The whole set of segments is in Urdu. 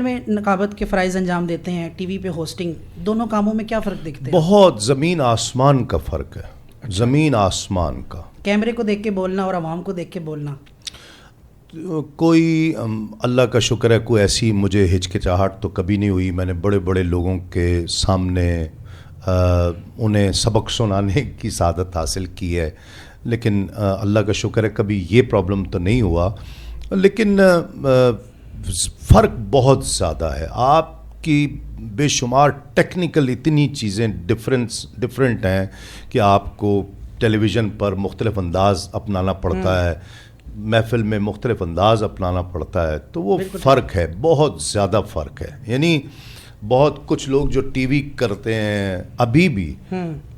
میں نقابت کے فرائض انجام دیتے ہیں، ٹی وی پہ ہوسٹنگ، دونوں کاموں میں کیا فرق دیکھتے ہیں؟ بہت زمین آسمان کا فرق ہے، زمین آسمان کا۔ کیمرے کو دیکھ کے بولنا اور عوام کو دیکھ کے بولنا، کوئی اللہ کا شکر ہے کوئی ایسی مجھے ہچکچاہٹ تو کبھی نہیں ہوئی۔ میں نے بڑے بڑے لوگوں کے سامنے انہیں سبق سنانے کی سعادت حاصل کی ہے، لیکن اللہ کا شکر ہے کبھی یہ پرابلم تو نہیں ہوا۔ لیکن فرق بہت زیادہ ہے، آپ کی بے شمار ٹیکنیکل اتنی چیزیں ڈفرینٹ ہیں کہ آپ کو ٹیلی ویژن پر مختلف انداز اپنانا پڑتا ہے، محفل میں مختلف انداز اپنانا پڑتا ہے، تو وہ فرق ہے، بہت زیادہ فرق ہے۔ یعنی بہت کچھ لوگ جو ٹی وی کرتے ہیں ابھی بھی،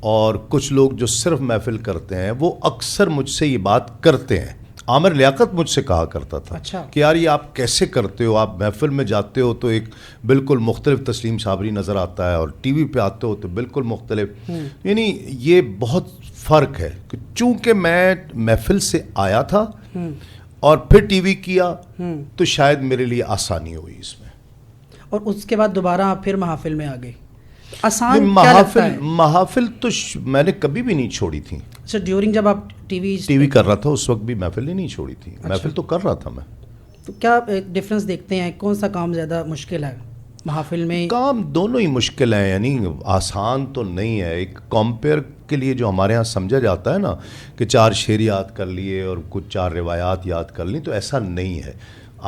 اور کچھ لوگ جو صرف محفل کرتے ہیں، وہ اکثر مجھ سے یہ بات کرتے ہیں۔ عامر لیاقت مجھ سے کہا کرتا تھا کہ یار یہ آپ کیسے کرتے ہو، آپ محفل میں جاتے ہو تو ایک بالکل مختلف تسلیم صابری نظر آتا ہے، اور ٹی وی پہ آتے ہو تو بالکل مختلف۔ یعنی یہ بہت فرق ہے، چونکہ میں محفل سے آیا تھا اور پھر ٹی وی کیا، تو شاید میرے لیے آسانی ہوئی اس میں۔ اور اس کے بعد دوبارہ آپ پھر محافل میں آ گئے، آسان کیا لگتا ہے؟ محافل تو میں نے کبھی بھی نہیں چھوڑی تھی۔ اچھا، ڈیورنگ جب آپ ٹی وی کر رہا تھا اس وقت بھی محفل ہی نہیں چھوڑی تھی، محفل تو کر رہا تھا میں۔ تو کیا ڈفرینس دیکھتے ہیں، کون سا کام زیادہ مشکل ہے محافل میں؟ کام دونوں ہی مشکل ہیں، یعنی آسان تو نہیں ہے۔ ایک کمپیئر کے لیے جو ہمارے ہاں سمجھا جاتا ہے نا کہ 4 شعر یاد کر لیے اور کچھ 4 روایات یاد کر لیں، تو ایسا نہیں ہے۔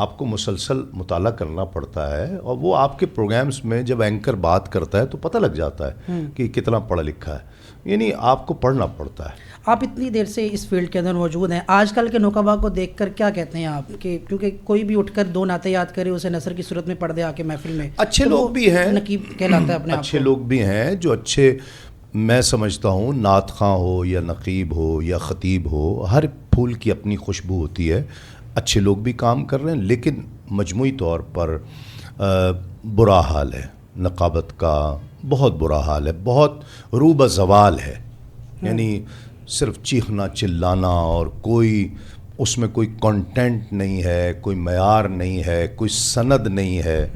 آپ کو مسلسل مطالعہ کرنا پڑتا ہے، اور وہ آپ کے پروگرامز میں جب اینکر بات کرتا ہے تو پتہ لگ جاتا ہے کہ کتنا پڑھا لکھا ہے، یعنی آپ کو پڑھنا پڑتا ہے۔ آپ اتنی دیر سے اس فیلڈ کے اندر موجود ہیں، آج کل کے نقبا کو دیکھ کر کیا کہتے ہیں آپ کہ کیونکہ کوئی بھی اٹھ کر 2 نعتیں یاد کرے، اسے نثر کی صورت میں پڑھ دے آ کے محفل میں، اچھے لوگ بھی ہیں، نقیب کہلاتا ہے اپنے آپ کو۔ اچھے لوگ بھی ہیں جو اچھے، میں سمجھتا ہوں نعت خواں ہو یا نقیب ہو یا خطیب ہو، ہر پھول کی اپنی خوشبو ہوتی ہے۔ اچھے لوگ بھی کام کر رہے ہیں، لیکن مجموعی طور پر برا حال ہے نقابت کا، بہت برا حال ہے، بہت روبہ زوال ہے۔ یعنی صرف چیخنا چلانا، اور کوئی اس میں کوئی کنٹینٹ نہیں ہے، کوئی معیار نہیں ہے، کوئی سند نہیں ہے۔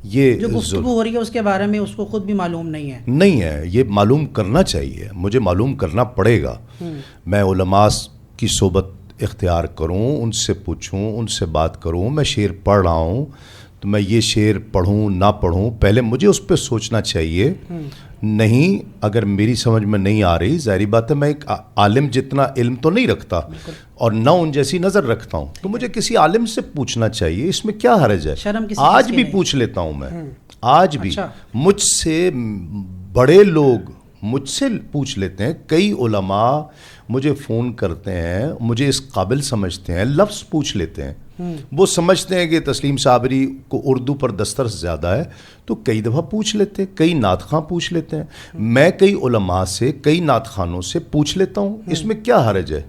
یہ جو گفتگو ہو رہی ہے اس کے بارے میں اس کو خود بھی معلوم نہیں ہے، یہ معلوم کرنا چاہیے، مجھے معلوم کرنا پڑے گا۔ میں علماء کی صحبت اختیار کروں، ان سے پوچھوں، ان سے بات کروں۔ میں شعر پڑھ رہا ہوں تو میں یہ شعر پڑھوں نہ پڑھوں، پہلے مجھے اس پہ سوچنا چاہیے۔ نہیں، اگر میری سمجھ میں نہیں آ رہی، ظاہری بات ہے میں ایک عالم جتنا علم تو نہیں رکھتا، اور نہ ان جیسی نظر رکھتا ہوں، تو مجھے کسی عالم سے پوچھنا چاہیے، اس میں کیا حرج ہے؟ آج بھی پوچھ لیتا ہوں میں، آج بھی مجھ سے بڑے لوگ مجھ سے پوچھ لیتے ہیں، کئی علماء مجھے فون کرتے ہیں، مجھے اس قابل سمجھتے ہیں، لفظ پوچھ لیتے ہیں۔ وہ سمجھتے ہیں کہ تسلیم صابری کو اردو پر دسترس زیادہ ہے، تو کئی دفعہ پوچھ لیتے ہیں، کئی نعت خواں پوچھ لیتے ہیں۔ میں کئی علماء سے، کئی نعت خوانوں سے پوچھ لیتا ہوں، اس میں کیا حرج ہے؟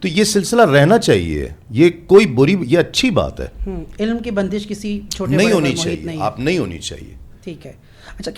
تو یہ سلسلہ رہنا چاہیے، یہ کوئی بری، یہ اچھی بات ہے۔ علم کی بندش کسی چھوٹے نہیں ہونی چاہیے، آپ نہیں ہونی چاہیے۔ ٹھیک ہے۔ اچھا